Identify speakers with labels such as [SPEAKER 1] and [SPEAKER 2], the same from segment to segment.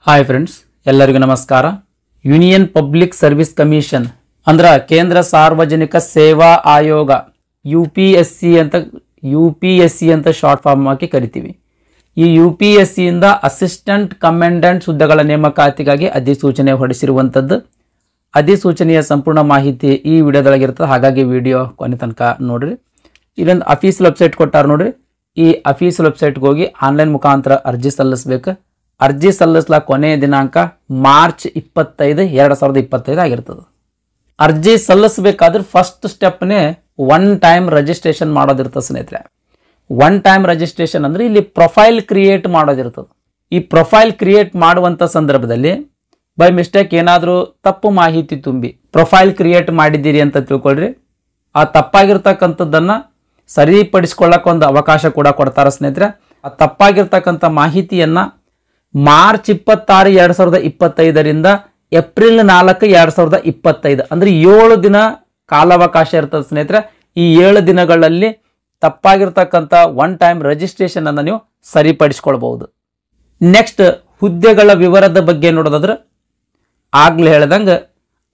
[SPEAKER 1] Hi friends, ಎಲ್ಲರಿಗೂ ನಮಸ್ಕಾರ. Union public service commission ಅಂದ್ರೆ ಕೇಂದ್ರ ಸಾರ್ವಜನಿಕ ಸೇವಾ ಆಯೋಗ ಯುಪಿಎಸ್ಸಿ ಅಂತ ಶಾರ್ಟ್ ಫಾರ್ಮ್ ಆಗಿ ಕರಿತೀವಿ. ಈ ಯುಪಿಎಸ್ಸಿ ಇಂದ ಅಸಿಸ್ಟೆಂಟ್ ಕಮಾಂಡೆಂಟ್ ಹುದ್ದೆಗಳ ನೇಮಕಾತಿಗಾಗಿ ಅಧಿಸೂಚನೆ ಹೊರಡಿಸಿರುವಂಥದ್ದು. ಅಧಿಸೂಚನೆಯ ಸಂಪೂರ್ಣ ಮಾಹಿತಿ ಈ ವಿಡಿಯೋದೊಳಗಿರ್ತದೆ, ಹಾಗಾಗಿ ವಿಡಿಯೋ ಕೊನೆ ತನಕ ನೋಡ್ರಿ. ಇಲ್ಲೊಂದು ಅಫೀಸಿಯಲ್ ವೆಬ್ಸೈಟ್ ಕೊಟ್ಟಾರ ನೋಡ್ರಿ. ಈ ಅಫೀಸಿಯಲ್ ವೆಬ್ಸೈಟ್ಗೆ ಹೋಗಿ ಆನ್ಲೈನ್ ಮುಖಾಂತರ ಅರ್ಜಿ ಸಲ್ಲಿಸಬೇಕು. ಅರ್ಜಿ ಸಲ್ಲಿಸಲ ಕೊನೆಯ ದಿನಾಂಕ ಮಾರ್ಚ್ 25, 2025 ಆಗಿರ್ತದೆ. ಅರ್ಜಿ ಸಲ್ಲಿಸಬೇಕಾದ್ರೆ ಫಸ್ಟ್ ಸ್ಟೆಪ್ನೇ ಒನ್ ಟೈಮ್ ರಿಜಿಸ್ಟ್ರೇಷನ್ ಮಾಡೋದಿರ್ತದೆ ಸ್ನೇಹಿತರೆ. ಒನ್ ಟೈಮ್ ರಿಜಿಸ್ಟ್ರೇಷನ್ ಅಂದರೆ ಇಲ್ಲಿ ಪ್ರೊಫೈಲ್ ಕ್ರಿಯೇಟ್ ಮಾಡೋದಿರ್ತದೆ. ಈ ಪ್ರೊಫೈಲ್ ಕ್ರಿಯೇಟ್ ಮಾಡುವಂಥ ಸಂದರ್ಭದಲ್ಲಿ ಬೈ ಮಿಸ್ಟೇಕ್ ಏನಾದರೂ ತಪ್ಪು ಮಾಹಿತಿ ತುಂಬಿ ಪ್ರೊಫೈಲ್ ಕ್ರಿಯೇಟ್ ಮಾಡಿದ್ದೀರಿ ಅಂತ ತಿಳ್ಕೊಳ್ರಿ. ಆ ತಪ್ಪಾಗಿರ್ತಕ್ಕಂಥದ್ದನ್ನು ಸರಿಪಡಿಸ್ಕೊಳ್ಳೋಕೆ ಒಂದು ಅವಕಾಶ ಕೂಡ ಕೊಡ್ತಾರೆ ಸ್ನೇಹಿತರೆ. ಆ ತಪ್ಪಾಗಿರ್ತಕ್ಕಂಥ ಮಾಹಿತಿಯನ್ನು ಮಾರ್ಚ್ 26, 2025ರಿಂದ ಏಪ್ರಿಲ್ 4, 2025 ಅಂದರೆ 7 ದಿನ ಕಾಲಾವಕಾಶ ಇರ್ತದೆ ಸ್ನೇಹಿತರೆ. ಈ 7 ದಿನಗಳಲ್ಲಿ ತಪ್ಪಾಗಿರ್ತಕ್ಕಂಥ ಒನ್ ಟೈಮ್ ರಿಜಿಸ್ಟ್ರೇಷನ್ ಅನ್ನು ನೀವು ಸರಿಪಡಿಸ್ಕೊಳ್ಬಹುದು. ನೆಕ್ಸ್ಟ್ ಹುದ್ದೆಗಳ ವಿವರದ ಬಗ್ಗೆ ನೋಡೋದಾದ್ರೆ ಆಗ್ಲೇ ಹೇಳ್ದಂಗೆ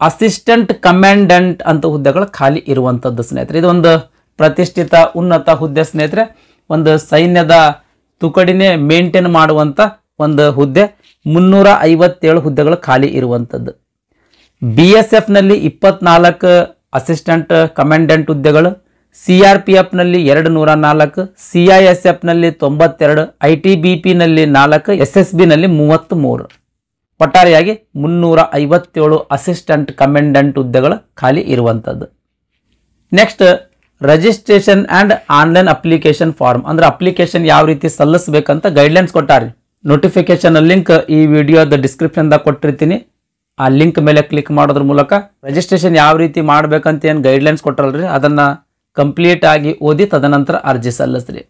[SPEAKER 1] ಅಸಿಸ್ಟೆಂಟ್ ಕಮಾಂಡೆಂಟ್ ಅಂತ ಹುದ್ದೆಗಳು ಖಾಲಿ ಇರುವಂಥದ್ದು ಸ್ನೇಹಿತರೆ. ಇದೊಂದು ಪ್ರತಿಷ್ಠಿತ ಉನ್ನತ ಹುದ್ದೆ ಸ್ನೇಹಿತರೆ. ಒಂದು ಸೈನ್ಯದ ತುಕಡಿನೇ ಮೇಂಟೈನ್ ಮಾಡುವಂಥ ಒಂದು ಹುದ್ದೆ. 357 ಹುದ್ದೆಗಳು ಖಾಲಿ ಇರುವಂಥದ್ದು. BSF ನಲ್ಲಿ 24 ಅಸಿಸ್ಟೆಂಟ್ ಕಮಾಂಡೆಂಟ್ ಹುದ್ದೆಗಳು, CRPF ನಲ್ಲಿ 204, CISF ನಲ್ಲಿ 92, ITBP ನಲ್ಲಿ 4, SSB ನಲ್ಲಿ 33. ಒಟ್ಟಾರೆಯಾಗಿ 357 ಅಸಿಸ್ಟೆಂಟ್ ಕಮಾಂಡೆಂಟ್ ಹುದ್ದೆಗಳು ಖಾಲಿ ಇರುವಂಥದ್ದು. Next registration and online application form ಅಂದ್ರೆ ಅಪ್ಲಿಕೇಶನ್ ಯಾವ ರೀತಿ ಸಲ್ಲಿಸಬೇಕಂತ ಗೈಡ್ಲೈನ್ಸ್ ಕೊಟ್ಟಾರೆ. ನೋಟಿಫಿಕೇಶನ್ ಲಿಂಕ್ ಈ ವಿಡಿಯೋದ ಡಿಸ್ಕ್ರಿಪ್ಷನ್ದಾಗ ಕೊಟ್ಟಿರ್ತೀನಿ. ಆ ಲಿಂಕ್ ಮೇಲೆ ಕ್ಲಿಕ್ ಮಾಡೋದ್ರ ಮೂಲಕ ರಿಜಿಸ್ಟ್ರೇಷನ್ ಯಾವ ರೀತಿ ಮಾಡ್ಬೇಕಂತ ಏನು ಗೈಡ್ಲೈನ್ಸ್ ಕೊಟ್ಟರಲ್ರಿ ಅದನ್ನು ಕಂಪ್ಲೀಟ್ ಆಗಿ ಓದಿ ತದನಂತರ ಅರ್ಜಿ ಸಲ್ಲಿಸ್ರಿ.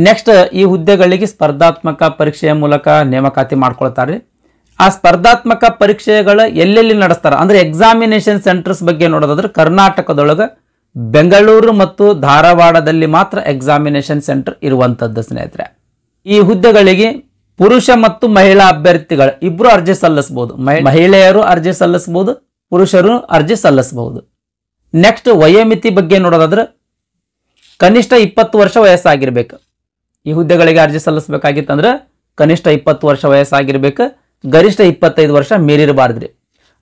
[SPEAKER 1] ನೆಕ್ಸ್ಟ್ ಈ ಹುದ್ದೆಗಳಿಗೆ ಸ್ಪರ್ಧಾತ್ಮಕ ಪರೀಕ್ಷೆಯ ಮೂಲಕ ನೇಮಕಾತಿ ಮಾಡ್ಕೊಳ್ತಾರೆ. ಆ ಸ್ಪರ್ಧಾತ್ಮಕ ಪರೀಕ್ಷೆಗಳು ಎಲ್ಲೆಲ್ಲಿ ನಡೆಸ್ತಾರೆ ಅಂದ್ರೆ ಎಕ್ಸಾಮಿನೇಷನ್ ಸೆಂಟರ್ಸ್ ಬಗ್ಗೆ ನೋಡೋದಾದ್ರೆ ಕರ್ನಾಟಕದೊಳಗೆ ಬೆಂಗಳೂರು ಮತ್ತು ಧಾರವಾಡದಲ್ಲಿ ಮಾತ್ರ ಎಕ್ಸಾಮಿನೇಷನ್ ಸೆಂಟರ್ ಇರುವಂಥದ್ದು ಸ್ನೇಹಿತರೆ. ಈ ಹುದ್ದೆಗಳಿಗೆ ಪುರುಷ ಮತ್ತು ಮಹಿಳಾ ಅಭ್ಯರ್ಥಿಗಳು ಇಬ್ರು ಅರ್ಜಿ ಸಲ್ಲಿಸಬಹುದು. ಮಹಿಳೆಯರು ಅರ್ಜಿ ಸಲ್ಲಿಸಬಹುದು, ಪುರುಷರು ಅರ್ಜಿ ಸಲ್ಲಿಸಬಹುದು. ನೆಕ್ಸ್ಟ್ ವಯೋಮಿತಿ ಬಗ್ಗೆ ನೋಡೋದಾದ್ರೆ ಕನಿಷ್ಠ 20 ವರ್ಷ ವಯಸ್ಸಾಗಿರ್ಬೇಕು. ಈ ಹುದ್ದೆಗಳಿಗೆ ಅರ್ಜಿ ಸಲ್ಲಿಸಬೇಕಾಗಿತ್ತಂದ್ರೆ ಕನಿಷ್ಠ 20 ವರ್ಷ ವಯಸ್ಸಾಗಿರ್ಬೇಕು, ಗರಿಷ್ಠ 25 ವರ್ಷ ಮೀರಿರಬಾರ್ದ್ರಿ.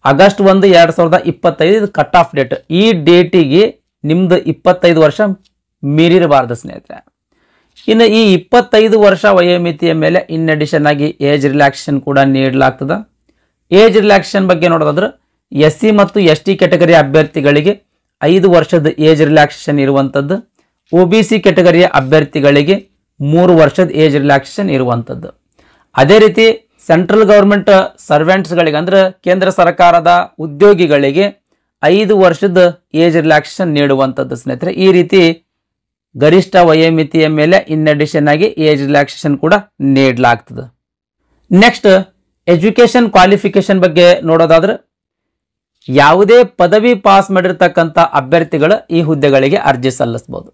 [SPEAKER 1] August 1, 2025 cut off date. ಈ ಡೇಟಿಗೆ ನಿಮ್ದು 25 ವರ್ಷ ಮೀರಿರಬಾರ್ದು ಸ್ನೇಹಿತರೆ. ಇನ್ನು ಈ 25 ವರ್ಷ ವಯೋಮಿತಿಯ ಮೇಲೆ ಇನ್ ಅಡಿಷನ್ ಆಗಿ ಏಜ್ ರಿಲ್ಯಾಕ್ಸೇಷನ್ ಕೂಡ ನೀಡಲಾಗ್ತದೆ. ಏಜ್ ರಿಲ್ಯಾಕ್ಸೇಷನ್ ಬಗ್ಗೆ ನೋಡೋದಾದ್ರೆ SC ಮತ್ತು ST ಕ್ಯಾಟಗರಿ ಅಭ್ಯರ್ಥಿಗಳಿಗೆ 5 ವರ್ಷದ ಏಜ್ ರಿಲ್ಯಾಕ್ಸೇಷನ್ ಇರುವಂಥದ್ದು. OBC ಕ್ಯಾಟಗರಿಯ ಅಭ್ಯರ್ಥಿಗಳಿಗೆ 3 ವರ್ಷದ ಏಜ್ ರಿಲ್ಯಾಕ್ಸೇಷನ್ ಇರುವಂಥದ್ದು. ಅದೇ ರೀತಿ ಸೆಂಟ್ರಲ್ ಗೌರ್ಮೆಂಟ್ ಸರ್ವೆಂಟ್ಸ್ಗಳಿಗೆ ಅಂದ್ರೆ ಕೇಂದ್ರ ಸರ್ಕಾರದ ಉದ್ಯೋಗಿಗಳಿಗೆ 5 ವರ್ಷದ ಏಜ್ ರಿಲ್ಯಾಕ್ಸೇಷನ್ ನೀಡುವಂಥದ್ದು ಸ್ನೇಹಿತರೆ. ಈ ರೀತಿ ಗರಿಷ್ಠ ವಯೋಮಿತಿಯ ಮೇಲೆ ಇನ್ ಅಡಿಷನ್ ಆಗಿ ಏಜ್ ರಿಲ್ಯಾಕ್ಸೇಷನ್ ಕೂಡ ನೀಡಲಾಗ್ತದೆ. ನೆಕ್ಸ್ಟ್ ಎಜುಕೇಶನ್ ಕ್ವಾಲಿಫಿಕೇಶನ್ ಬಗ್ಗೆ ನೋಡೋದಾದ್ರೆ ಯಾವುದೇ ಪದವಿ ಪಾಸ್ ಮಾಡಿರ್ತಕ್ಕಂಥ ಅಭ್ಯರ್ಥಿಗಳು ಈ ಹುದ್ದೆಗಳಿಗೆ ಅರ್ಜಿ ಸಲ್ಲಿಸಬಹುದು.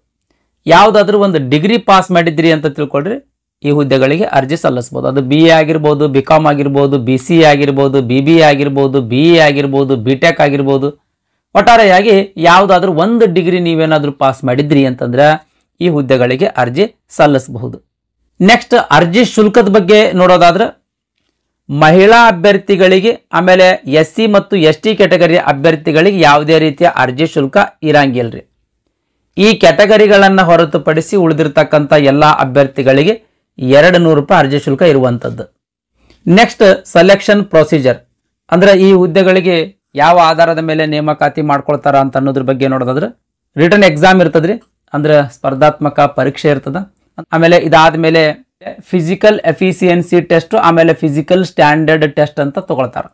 [SPEAKER 1] ಯಾವುದಾದ್ರೂ ಒಂದು ಡಿಗ್ರಿ ಪಾಸ್ ಮಾಡಿದ್ರಿ ಅಂತ ತಿಳ್ಕೊಳ್ರಿ, ಈ ಹುದ್ದೆಗಳಿಗೆ ಅರ್ಜಿ ಸಲ್ಲಿಸಬಹುದು. ಅದು BA ಆಗಿರ್ಬೋದು, BCom ಆಗಿರ್ಬೋದು, BCA ಆಗಿರ್ಬೋದು, BBA ಆಗಿರ್ಬೋದು, BE ಆಗಿರ್ಬೋದು, BTech ಆಗಿರ್ಬೋದು. ಒಟ್ಟಾರೆಯಾಗಿ ಯಾವುದಾದ್ರೂ ಒಂದು ಡಿಗ್ರಿ ನೀವೇನಾದ್ರೂ ಪಾಸ್ ಮಾಡಿದ್ರಿ ಅಂತಂದ್ರೆ ಈ ಹುದ್ದೆಗಳಿಗೆ ಅರ್ಜಿ ಸಲ್ಲಿಸಬಹುದು. ನೆಕ್ಸ್ಟ್ ಅರ್ಜಿ ಶುಲ್ಕದ ಬಗ್ಗೆ ನೋಡೋದಾದ್ರೆ ಮಹಿಳಾ ಅಭ್ಯರ್ಥಿಗಳಿಗೆ ಆಮೇಲೆ SC ಮತ್ತು ST ಕ್ಯಾಟಗರಿ ಅಭ್ಯರ್ಥಿಗಳಿಗೆ ಯಾವುದೇ ರೀತಿಯ ಅರ್ಜಿ ಶುಲ್ಕ ಇರಂಗಿಲ್ರಿ. ಈ ಕ್ಯಾಟಗರಿಗಳನ್ನು ಹೊರತುಪಡಿಸಿ ಉಳಿದಿರ್ತಕ್ಕಂಥ ಎಲ್ಲ ಅಭ್ಯರ್ಥಿಗಳಿಗೆ 200 ರೂಪಾಯಿ ಅರ್ಜಿ ಶುಲ್ಕ ಇರುವಂಥದ್ದು. ನೆಕ್ಸ್ಟ್ ಸೆಲೆಕ್ಷನ್ ಪ್ರೊಸೀಜರ್ ಅಂದ್ರೆ ಈ ಹುದ್ದೆಗಳಿಗೆ ಯಾವ ಆಧಾರದ ಮೇಲೆ ನೇಮಕಾತಿ ಮಾಡ್ಕೊಳ್ತಾರ ಅಂತ ಅನ್ನೋದ್ರ ಬಗ್ಗೆ ನೋಡೋದಾದ್ರೆ ರಿಟರ್ನ್ ಎಕ್ಸಾಮ್ ಇರ್ತದ್ರಿ, ಅಂದ್ರೆ ಸ್ಪರ್ಧಾತ್ಮಕ ಪರೀಕ್ಷೆ ಇರ್ತದ. ಆಮೇಲೆ ಇದಾದ್ಮೇಲೆ ಫಿಸಿಕಲ್ ಎಫಿಸಿಯನ್ಸಿ ಟೆಸ್ಟ್, ಆಮೇಲೆ ಫಿಸಿಕಲ್ ಸ್ಟ್ಯಾಂಡರ್ಡ್ ಟೆಸ್ಟ್ ಅಂತ ತಗೊಳ್ತಾರ.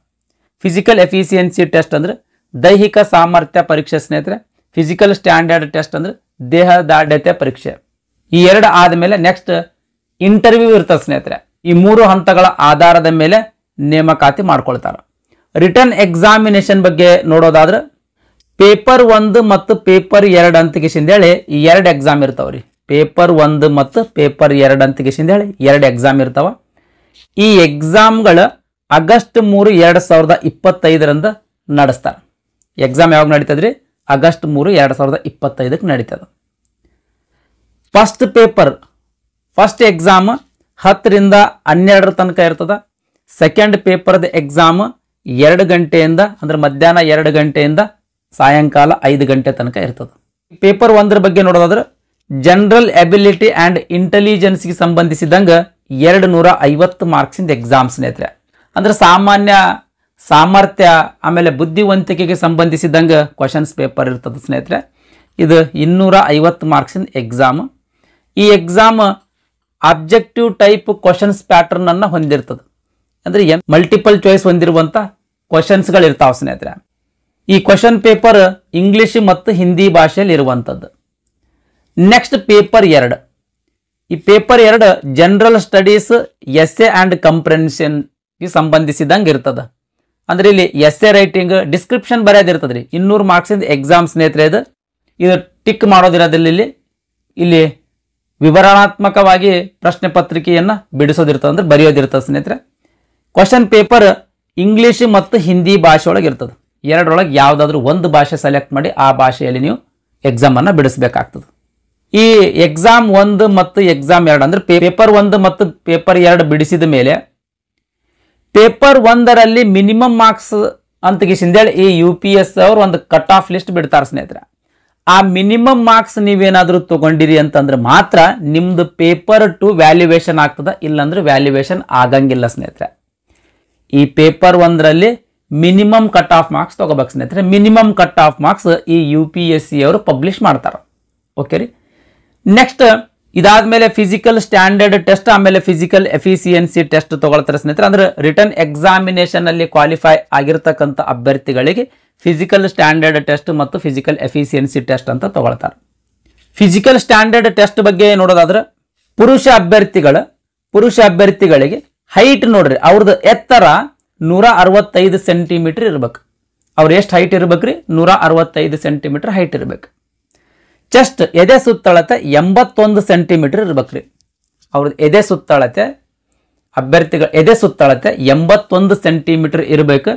[SPEAKER 1] ಫಿಸಿಕಲ್ ಎಫಿಸಿಯನ್ಸಿ ಟೆಸ್ಟ್ ಅಂದ್ರೆ ದೈಹಿಕ ಸಾಮರ್ಥ್ಯ ಪರೀಕ್ಷೆ ಸ್ನೇಹಿತರೆ. ಫಿಸಿಕಲ್ ಸ್ಟ್ಯಾಂಡರ್ಡ್ ಟೆಸ್ಟ್ ಅಂದ್ರೆ ದೇಹದಾಢ್ಯತೆ ಪರೀಕ್ಷೆ. ಈ 2 ಆದ್ಮೇಲೆ ನೆಕ್ಸ್ಟ್ ಇಂಟರ್ವ್ಯೂ ಇರ್ತದೆ ಸ್ನೇಹಿತರೆ. ಈ 3 ಹಂತಗಳ ಆಧಾರದ ಮೇಲೆ ನೇಮಕಾತಿ ಮಾಡ್ಕೊಳ್ತಾರ. ರಿಟರ್ನ್ ಎಕ್ಸಾಮಿನೇಷನ್ ಬಗ್ಗೆ ನೋಡೋದಾದ್ರೆ ಪೇಪರ್ 1 ಮತ್ತು ಪೇಪರ್ 2 ಅಂತೇಳಿ ಈ 2 ಎಕ್ಸಾಮ್ ಇರ್ತಾವ್ರಿ. ಪೇಪರ್ 1 ಮತ್ತು ಪೇಪರ್ 2 ಅಂತೇಳಿ 2 ಎಕ್ಸಾಮ್ ಇರ್ತಾವ. ಈ ಎಕ್ಸಾಮ್ಗಳ ಆಗಸ್ಟ್ 3, 2025 ನಡೆಸ್ತಾರೆ. ಎಕ್ಸಾಮ್ ಯಾವಾಗ ನಡೀತದ್ರಿ? ಆಗಸ್ಟ್ 3, 2025 ನಡೀತದ. ಫಸ್ಟ್ ಎಕ್ಸಾಮ್ 10ರಿಂದ 12 ತನಕ ಇರ್ತದ. ಸೆಕೆಂಡ್ ಪೇಪರ್ದ ಎಕ್ಸಾಮ್ 2 ಗಂಟೆಯಿಂದ ಅಂದ್ರೆ ಮಧ್ಯಾಹ್ನ 2 ಗಂಟೆಯಿಂದ ಸಾಯಂಕಾಲ 5 ಗಂಟೆ ತನಕ ಇರ್ತದೆ. ಪೇಪರ್ 1 ಬಗ್ಗೆ ನೋಡೋದಾದ್ರೆ ಜನರಲ್ ಎಬಿಲಿಟಿ ಆ್ಯಂಡ್ ಇಂಟೆಲಿಜೆನ್ಸ್ಗೆ ಸಂಬಂಧಿಸಿದಂಗೆ 250 ಮಾರ್ಕ್ಸಿಂದ ಎಕ್ಸಾಮ್ ಸ್ನೇಹಿತರೆ. ಅಂದ್ರೆ ಸಾಮಾನ್ಯ ಸಾಮರ್ಥ್ಯ ಆಮೇಲೆ ಬುದ್ಧಿವಂತಿಕೆಗೆ ಸಂಬಂಧಿಸಿದಂಗೆ ಕ್ವಶನ್ಸ್ ಪೇಪರ್ ಇರ್ತದೆ ಸ್ನೇಹಿತರೆ. ಇದು 250 ಮಾರ್ಕ್ಸಿಂದ ಎಕ್ಸಾಮ್. ಈ exam objective type questions pattern ಅನ್ನು ಹೊಂದಿರ್ತದೆ. ಅಂದ್ರೆ ಮಲ್ಟಿಪಲ್ ಚಾಯ್ಸ್ ಹೊಂದಿರುವಂಥ ಕ್ವಶನ್ಸ್ಗಳು ಇರ್ತಾವೆ ಸ್ನೇಹಿತರೆ. ಈ ಕ್ವಶನ್ ಪೇಪರ್ ಇಂಗ್ಲಿಷ್ ಮತ್ತು ಹಿಂದಿ ಭಾಷೆಯಲ್ಲಿ ಇರುವಂಥದ್ದು. Next paper 2. ಈ paper 2 general studies essay and ಕಂಪ್ರೆನ್ಷನ್ಗೆ ಸಂಬಂಧಿಸಿದಂಗೆ ಇರ್ತದೆ. ಅಂದ್ರೆ ಇಲ್ಲಿ ಎಸ್ಸೆ ರೈಟಿಂಗ್ ಡಿಸ್ಕ್ರಿಪ್ಷನ್ ಬರೆಯೋದಿರ್ತದೆ ರೀ. 200 ಮಾರ್ಕ್ಸಿಂದ ಎಕ್ಸಾಮ್ ಸ್ನೇಹಿತರೆ. ಇದು ಟಿಕ್ ಮಾಡೋದಿರೋದಿಲ್ಲ. ಇಲ್ಲಿ ವಿವರಣಾತ್ಮಕವಾಗಿ ಪ್ರಶ್ನೆ ಪತ್ರಿಕೆಯನ್ನು ಬಿಡಿಸೋದಿರ್ತದೆ, ಅಂದ್ರೆ ಬರೆಯೋದಿರ್ತದೆ ಸ್ನೇಹಿತರೆ. ಕ್ವಶನ್ ಪೇಪರ್ ಇಂಗ್ಲಿಷ್ ಮತ್ತು ಹಿಂದಿ ಭಾಷೆ ಒಳಗೆ ಇರ್ತದೆ. ಎರಡರೊಳಗೆ ಯಾವುದಾದ್ರೂ ಒಂದು ಭಾಷೆ ಸೆಲೆಕ್ಟ್ ಮಾಡಿ ಆ ಭಾಷೆಯಲ್ಲಿ ನೀವು ಎಕ್ಸಾಮನ್ನು ಬಿಡಿಸಬೇಕಾಗ್ತದೆ. ಈ ಎಕ್ಸಾಮ್ 1 ಮತ್ತು ಎಕ್ಸಾಮ್ 2 ಅಂದ್ರೆ ಪೇಪರ್ 1 ಮತ್ತು ಪೇಪರ್ 2 ಬಿಡಿಸಿದ ಮೇಲೆ ಪೇಪರ್ 1ರಲ್ಲಿ ಮಿನಿಮಮ್ ಮಾರ್ಕ್ಸ್ ಅಂತಗಿಸಿಂದೇಳಿ ಈ UPS ಅವರು ಒಂದು ಕಟ್ ಆಫ್ ಲಿಸ್ಟ್ ಬಿಡ್ತಾರೆ ಸ್ನೇಹಿತರೆ. ಆ ಮಿನಿಮಮ್ ಮಾರ್ಕ್ಸ್ ನೀವೇನಾದರೂ ತಗೊಂಡಿರಿ ಅಂತಂದ್ರೆ ಮಾತ್ರ ನಿಮ್ದು ಪೇಪರ್ 2 ವ್ಯಾಲ್ಯೂಯೇಷನ್ ಆಗ್ತದೆ, ಇಲ್ಲಾಂದ್ರೆ ವ್ಯಾಲ್ಯೂಯೇಷನ್ ಆಗಂಗಿಲ್ಲ ಸ್ನೇಹಿತರೆ. ಈ ಪೇಪರ್ 1ರಲ್ಲಿ ಮಿನಿಮಮ್ ಕಟ್ ಆಫ್ ಮಾರ್ಕ್ಸ್ ತಗೋಬೇಕು ಸ್ನೇಹಿತರೆ. ಮಿನಿಮಮ್ ಕಟ್ ಆಫ್ ಮಾರ್ಕ್ಸ್ ಈ UPSC ಅವರು ಪಬ್ಲಿಷ್ ಮಾಡ್ತಾರೆ. ಓಕೆ ರೀ. ನೆಕ್ಸ್ಟ್ ಇದಾದ್ಮೇಲೆ ಫಿಸಿಕಲ್ ಸ್ಟ್ಯಾಂಡರ್ಡ್ ಟೆಸ್ಟ್ ಆಮೇಲೆ ಫಿಸಿಕಲ್ ಎಫಿಸಿಯನ್ಸಿ ಟೆಸ್ಟ್ ತಗೊಳ್ತಾರೆ ಸ್ನೇಹಿತರೆ. ಅಂದ್ರೆ ರಿಟರ್ನ್ ಎಕ್ಸಾಮಿನೇಷನ್ ಅಲ್ಲಿ ಕ್ವಾಲಿಫೈ ಆಗಿರ್ತಕ್ಕಂಥ ಅಭ್ಯರ್ಥಿಗಳಿಗೆ ಫಿಸಿಕಲ್ ಸ್ಟ್ಯಾಂಡರ್ಡ್ ಟೆಸ್ಟ್ ಮತ್ತು ಫಿಸಿಕಲ್ ಎಫಿಸಿಯನ್ಸಿ ಟೆಸ್ಟ್ ಅಂತ ತಗೊಳ್ತಾರೆ. ಫಿಸಿಕಲ್ ಸ್ಟ್ಯಾಂಡರ್ಡ್ ಟೆಸ್ಟ್ ಬಗ್ಗೆ ನೋಡೋದಾದ್ರೆ ಪುರುಷ ಅಭ್ಯರ್ಥಿಗಳಿಗೆ ಹೈಟ್ ನೋಡ್ರಿ, ಅವ್ರದ್ದು ಎತ್ತರ 165 ಸೆಂಟಿಮೀಟರ್ ಇರ್ಬೇಕು. ಅವ್ರು ಎಷ್ಟು ಹೈಟ್ ಇರ್ಬೇಕ್ರಿ? 165 ಸೆಂಟಿಮೀಟರ್ ಹೈಟ್ ಇರ್ಬೇಕು. ಚೆಸ್ಟ್ ಎದೆ ಸುತ್ತಳತೆ 81 ಸೆಂಟಿಮೀಟರ್ ಇರ್ಬೇಕ್ರಿ. ಅವ್ರದ್ದು ಎದೆ ಸುತ್ತಳತೆ 81 ಸೆಂಟಿಮೀಟರ್ ಇರಬೇಕು.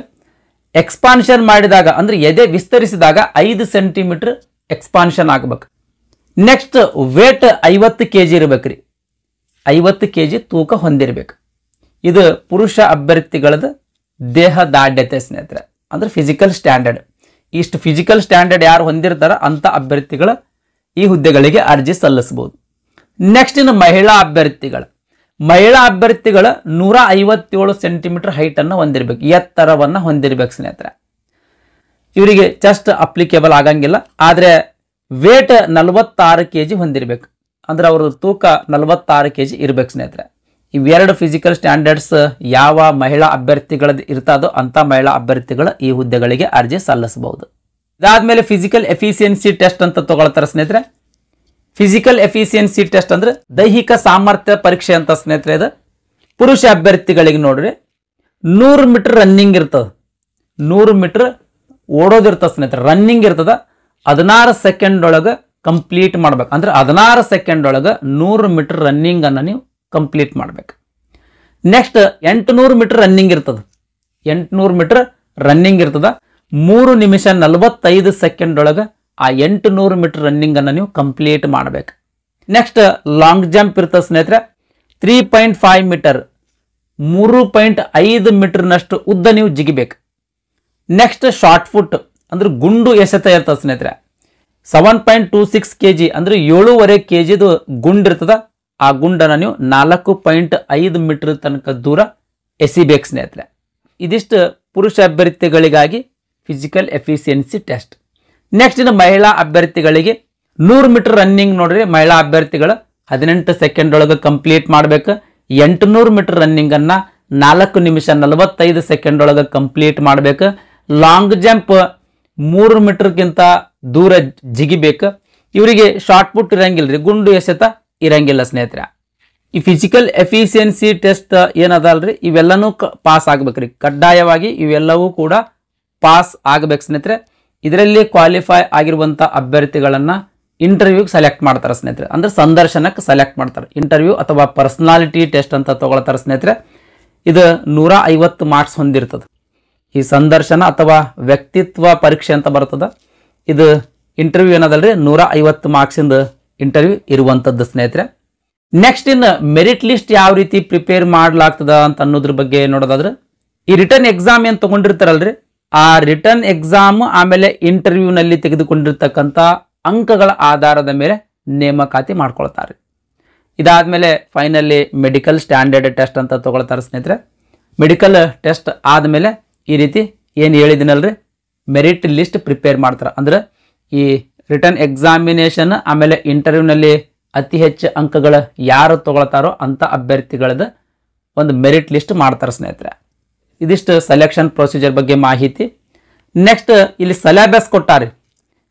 [SPEAKER 1] ಎಕ್ಸ್ಪಾನ್ಷನ್ ಮಾಡಿದಾಗ ಅಂದ್ರೆ ಎದೆ ವಿಸ್ತರಿಸಿದಾಗ 5 ಸೆಂಟಿಮೀಟರ್ ಎಕ್ಸ್ಪಾನ್ಷನ್ ಆಗಬೇಕು. ನೆಕ್ಸ್ಟ್ ವೇಟ್ 50 kg ಇರ್ಬೇಕ್ರಿ. 50 kg ತೂಕ ಹೊಂದಿರಬೇಕು. ಇದು ಪುರುಷ ಅಭ್ಯರ್ಥಿಗಳದ ದೇಹ ದಾಢ್ಯತೆ ಸ್ನೇಹಿತರೆ, ಅಂದ್ರೆ ಫಿಸಿಕಲ್ ಸ್ಟ್ಯಾಂಡರ್ಡ್. ಇಷ್ಟು ಫಿಸಿಕಲ್ ಸ್ಟ್ಯಾಂಡರ್ಡ್ ಯಾರು ಹೊಂದಿರ್ತಾರ ಅಂತ ಅಭ್ಯರ್ಥಿಗಳ ಈ ಹುದ್ದೆಗಳಿಗೆ ಅರ್ಜಿ ಸಲ್ಲಿಸಬಹುದು. ನೆಕ್ಸ್ಟ್ ಇನ್ನು ಮಹಿಳಾ ಅಭ್ಯರ್ಥಿಗಳ 157 ಸೆಂಟಿಮೀಟರ್ ಹೈಟ್ ಅನ್ನು ಹೊಂದಿರಬೇಕು, ಎತ್ತರವನ್ನು ಹೊಂದಿರಬೇಕು ಸ್ನೇಹಿತರೆ. ಇವರಿಗೆ ಚೆಸ್ಟ್ ಅಪ್ಲಿಕೇಬಲ್ ಆಗಂಗಿಲ್ಲ. ಆದ್ರೆ ವೇಟ್ 46 kg ಹೊಂದಿರಬೇಕು. ಅಂದ್ರೆ ಅವ್ರ ತೂಕ 46 kg ಇರ್ಬೇಕು ಸ್ನೇಹಿತರೆ. ಇವೆರಡು ಫಿಸಿಕಲ್ ಸ್ಟ್ಯಾಂಡರ್ಡ್ಸ್ ಯಾವ ಮಹಿಳಾ ಅಭ್ಯರ್ಥಿಗಳದ್ದು ಇರ್ತದೋ ಅಂತ ಮಹಿಳಾ ಅಭ್ಯರ್ಥಿಗಳ ಈ ಹುದ್ದೆಗಳಿಗೆ ಅರ್ಜಿ ಸಲ್ಲಿಸಬಹುದು. ಇದಾದ್ಮೇಲೆ ಫಿಸಿಕಲ್ ಎಫಿಸಿಯನ್ಸಿ ಟೆಸ್ಟ್ ಅಂತ ತಗೊಳ್ತಾರೆ ಸ್ನೇಹಿತರೆ. ಫಿಸಿಕಲ್ ಎಫಿಸಿಯನ್ಸಿ ಟೆಸ್ಟ್ ಅಂದ್ರೆ ದೈಹಿಕ ಸಾಮರ್ಥ್ಯ ಪರೀಕ್ಷೆ ಅಂತ ಸ್ನೇಹಿತರೆ. ಇದು ಪುರುಷ ಅಭ್ಯರ್ಥಿಗಳಿಗೆ ನೋಡ್ರಿ 100 ಮೀಟರ್ ರನ್ನಿಂಗ್ ಇರ್ತದ, 100 ಮೀಟರ್ ಓಡೋದಿರ್ತದ ಸ್ನೇಹಿತರೆ. ರನ್ನಿಂಗ್ ಇರ್ತದ 16 ಸೆಕೆಂಡ್ ಒಳಗೆ ಕಂಪ್ಲೀಟ್ ಮಾಡ್ಬೇಕು. ಅಂದ್ರೆ 16 ಸೆಕೆಂಡ್ ಒಳಗೆ 100 ಮೀಟರ್ ರನ್ನಿಂಗ್ ಅನ್ನ ನೀವು ಕಂಪ್ಲೀಟ್ ಮಾಡ್ಬೇಕು. ನೆಕ್ಸ್ಟ್ 800 ಮೀಟರ್ ರನ್ನಿಂಗ್ ಇರ್ತದ. 800 ಮೀಟರ್ ರನ್ನಿಂಗ್ ಇರ್ತದ 3 ನಿಮಿಷ 45 ಸೆಕೆಂಡ್ ಒಳಗೆ ಆ 800 ಮೀಟರ್ ರನ್ನಿಂಗ್ ಅನ್ನ ನೀವು ಕಂಪ್ಲೀಟ್ ಮಾಡಬೇಕು. ನೆಕ್ಸ್ಟ್ ಲಾಂಗ್ ಜಂಪ್ ಇರ್ತದ ಸ್ನೇಹಿತರೆ. 3.5 ಮೀಟರ್ 3.5 ಮೀಟರ್ನಷ್ಟು ಉದ್ದ ನೀವು ಜಿಗಿಬೇಕು. ನೆಕ್ಸ್ಟ್ ಶಾರ್ಟ್ ಫುಟ್ ಅಂದ್ರೆ ಗುಂಡು ಎಸೆತ ಇರ್ತದ ಸ್ನೇಹಿತರೆ. 7.26 kg ಅಂದ್ರೆ 7.5 kg ಗುಂಡಿರ್ತದ. ಆ ಗುಂಡನ್ನು ನೀವು 4.5 ಮೀಟರ್ ತನಕ ದೂರ ಎಸಿಬೇಕು ಸ್ನೇಹಿತರೆ. ಇದಿಷ್ಟು ಪುರುಷ ಅಭ್ಯರ್ಥಿಗಳಿಗಾಗಿ ಫಿಸಿಕಲ್ ಎಫಿಸಿಯನ್ಸಿ ಟೆಸ್ಟ್. ನೆಕ್ಸ್ಟ್ ಇನ್ನು ಮಹಿಳಾ ಅಭ್ಯರ್ಥಿಗಳಿಗೆ 100 ಮೀಟರ್ ರನ್ನಿಂಗ್ ನೋಡ್ರಿ. ಮಹಿಳಾ ಅಭ್ಯರ್ಥಿಗಳು 18 ಸೆಕೆಂಡ್ ಒಳಗೆ ಕಂಪ್ಲೀಟ್ ಮಾಡಬೇಕು. 800 ಮೀಟರ್ ರನ್ನಿಂಗ್ ಅನ್ನ 4 ನಿಮಿಷ 45 ಸೆಕೆಂಡ್ ಒಳಗೆ ಕಂಪ್ಲೀಟ್ ಮಾಡಬೇಕು. ಲಾಂಗ್ ಜಂಪ್ 3 ಮೀಟರ್ಗಿಂತ ದೂರ ಜಿಗಿಬೇಕು. ಇವರಿಗೆ ಶಾರ್ಟ್ ಪುಟ್ ಇರಂಗಿಲ್ರಿ, ಗುಂಡು ಎಸೆತ ಇರಂಗಿಲ್ಲ ಸ್ನೇಹಿತರೆ. ಈ ಫಿಸಿಕಲ್ ಎಫಿಸಿಯನ್ಸಿ ಟೆಸ್ಟ್ ಏನದಲ್ರಿ ಇವೆಲ್ಲನೂ ಪಾಸ್ ಆಗ್ಬೇಕ್ರಿ. ಕಡ್ಡಾಯವಾಗಿ ಇವೆಲ್ಲವೂ ಕೂಡ ಪಾಸ್ ಆಗಬೇಕು ಸ್ನೇಹಿತರೆ. ಇದರಲ್ಲಿ ಕ್ವಾಲಿಫೈ ಆಗಿರುವಂಥ ಅಭ್ಯರ್ಥಿಗಳನ್ನ ಇಂಟರ್ವ್ಯೂಗೆ ಸೆಲೆಕ್ಟ್ ಮಾಡ್ತಾರೆ ಸ್ನೇಹಿತರೆ. ಅಂದ್ರೆ ಸಂದರ್ಶನಕ್ಕೆ ಸೆಲೆಕ್ಟ್ ಮಾಡ್ತಾರೆ. ಇಂಟರ್ವ್ಯೂ ಅಥವಾ ಪರ್ಸನಾಲಿಟಿ ಟೆಸ್ಟ್ ಅಂತ ತಗೊಳ್ತಾರೆ ಸ್ನೇಹಿತರೆ. ಇದು 150 ಮಾರ್ಕ್ಸ್ ಹೊಂದಿರ್ತದೆ. ಈ ಸಂದರ್ಶನ ಅಥವಾ ವ್ಯಕ್ತಿತ್ವ ಪರೀಕ್ಷೆ ಅಂತ ಬರ್ತದೆ. ಇದು ಇಂಟರ್ವ್ಯೂ ಏನದಲ್ರಿ 150 ಮಾರ್ಕ್ಸಿಂದ ಇಂಟರ್ವ್ಯೂ ಇರುವಂಥದ್ದು ಸ್ನೇಹಿತರೆ. ನೆಕ್ಸ್ಟ್ ಇನ್ನು ಮೆರಿಟ್ ಲಿಸ್ಟ್ ಯಾವ ರೀತಿ ಪ್ರಿಪೇರ್ ಮಾಡಲಾಗ್ತದ ಅಂತ ಅನ್ನೋದ್ರ ಬಗ್ಗೆ ನೋಡೋದಾದ್ರೆ, ಈ ರಿಟರ್ನ್ ಎಕ್ಸಾಮ್ ಏನು ತೊಗೊಂಡಿರ್ತಾರಲ್ರಿ, ಆ ರಿಟರ್ನ್ ಎಕ್ಸಾಮ್ ಆಮೇಲೆ ಇಂಟರ್ವ್ಯೂನಲ್ಲಿ ತೆಗೆದುಕೊಂಡಿರ್ತಕ್ಕಂಥ ಅಂಕಗಳ ಆಧಾರದ ಮೇಲೆ ನೇಮಕಾತಿ ಮಾಡ್ಕೊಳ್ತಾರೆ. ಇದಾದಮೇಲೆ ಫೈನಲಿ ಮೆಡಿಕಲ್ ಸ್ಟ್ಯಾಂಡರ್ಡ್ ಟೆಸ್ಟ್ ಅಂತ ತೊಗೊಳ್ತಾರೆ ಸ್ನೇಹಿತರೆ. ಮೆಡಿಕಲ್ ಟೆಸ್ಟ್ ಆದಮೇಲೆ ಈ ರೀತಿ ಏನು ಹೇಳಿದಿನಲ್ರಿ ಮೆರಿಟ್ ಲಿಸ್ಟ್ ಪ್ರಿಪೇರ್ ಮಾಡ್ತಾರೆ. ಅಂದ್ರೆ ಈ ರಿಟರ್ನ್ ಎಕ್ಸಾಮಿನೇಷನ್ ಆಮೇಲೆ ಇಂಟರ್ವ್ಯೂನಲ್ಲಿ ಅತಿ ಹೆಚ್ಚು ಅಂಕಗಳು ಯಾರು ತೊಗೊಳ್ತಾರೋ ಅಂಥ ಅಭ್ಯರ್ಥಿಗಳದ್ದು ಒಂದು ಮೆರಿಟ್ ಲಿಸ್ಟ್ ಮಾಡ್ತಾರೆ ಸ್ನೇಹಿತರೆ. ಇದಿಷ್ಟು ಸೆಲೆಕ್ಷನ್ ಪ್ರೊಸೀಜರ್ ಬಗ್ಗೆ ಮಾಹಿತಿ. ನೆಕ್ಸ್ಟ್ ಇಲ್ಲಿ ಸಿಲೆಬಸ್ ಕೊಟ್ಟಾರೆ.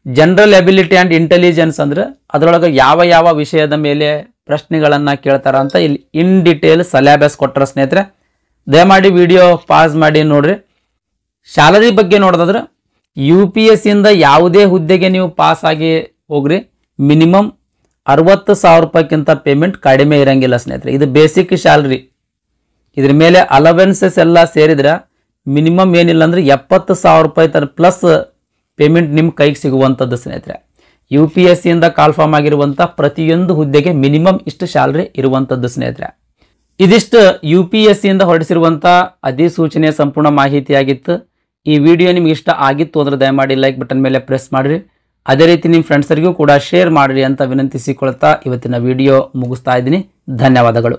[SPEAKER 1] ಜನರಲ್ ಎಬಿಲಿಟಿ ಆ್ಯಂಡ್ ಇಂಟೆಲಿಜೆನ್ಸ್ ಅಂದ್ರೆ ಅದರೊಳಗೆ ಯಾವ ಯಾವ ವಿಷಯದ ಮೇಲೆ ಪ್ರಶ್ನೆಗಳನ್ನು ಕೇಳ್ತಾರ ಅಂತ ಇಲ್ಲಿ ಇನ್ ಡಿಟೇಲ್ ಸಿಲೆಬಸ್ ಕೊಟ್ಟರೆ ಸ್ನೇಹಿತರೆ. ದಯಮಾಡಿ ವಿಡಿಯೋ ಪಾಸ್ ಮಾಡಿ ನೋಡ್ರಿ. ಸ್ಯಾಲರಿ ಬಗ್ಗೆ ನೋಡೋದಾದ್ರೆ UPSC ಇಂದ ಯಾವುದೇ ಹುದ್ದೆಗೆ ನೀವು ಪಾಸ್ ಆಗಿ ಹೋಗ್ರಿ, ಮಿನಿಮಮ್ 60,000 ರೂಪಾಯಿಗಿಂತ ಪೇಮೆಂಟ್ ಕಡಿಮೆ ಇರಂಗಿಲ್ಲ ಸ್ನೇಹಿತರೆ. ಇದು ಬೇಸಿಕ್ ಸ್ಯಾಲ್ರಿ. ಇದ್ರ ಮೇಲೆ ಅಲವೆನ್ಸಸ್ ಎಲ್ಲ ಸೇರಿದ್ರೆ ಮಿನಿಮಮ್ ಏನಿಲ್ಲ ಅಂದ್ರೆ 70,000 ರೂಪಾಯಿ ತರ ಪ್ಲಸ್ ಪೇಮೆಂಟ್ ನಿಮ್ಮ ಕೈಗೆ ಸಿಗುವಂಥದ್ದು ಸ್ನೇಹಿತರೆ. UPSC ಇಂದ ಕಾಲ್ಫಾರ್ಮ್ ಆಗಿರುವಂಥ ಪ್ರತಿಯೊಂದು ಹುದ್ದೆಗೆ ಮಿನಿಮಮ್ ಇಷ್ಟು ಸ್ಯಾಲ್ರಿ ಇರುವಂಥದ್ದು ಸ್ನೇಹಿತರೆ. ಇದಿಷ್ಟು UPSC ಇಂದ ಹೊರಡಿಸಿರುವಂಥ ಅಧಿಸೂಚನೆಯ ಸಂಪೂರ್ಣ ಮಾಹಿತಿಯಾಗಿತ್ತು. ಈ ವಿಡಿಯೋ ನಿಮ್ಗೆ ಇಷ್ಟ ಆಗಿತ್ತು ಅಂದ್ರೆ ದಯಮಾಡಿ ಲೈಕ್ ಬಟನ್ ಮೇಲೆ ಪ್ರೆಸ್ ಮಾಡಿರಿ. ಅದೇ ರೀತಿ ನಿಮ್ಮ ಫ್ರೆಂಡ್ಸರಿಗೂ ಕೂಡ ಶೇರ್ ಮಾಡಿರಿ ಅಂತ ವಿನಂತಿಸಿಕೊಳ್ತಾ ಇವತ್ತಿನ ವಿಡಿಯೋ ಮುಗಿಸ್ತಾ ಇದ್ದೀನಿ. ಧನ್ಯವಾದಗಳು.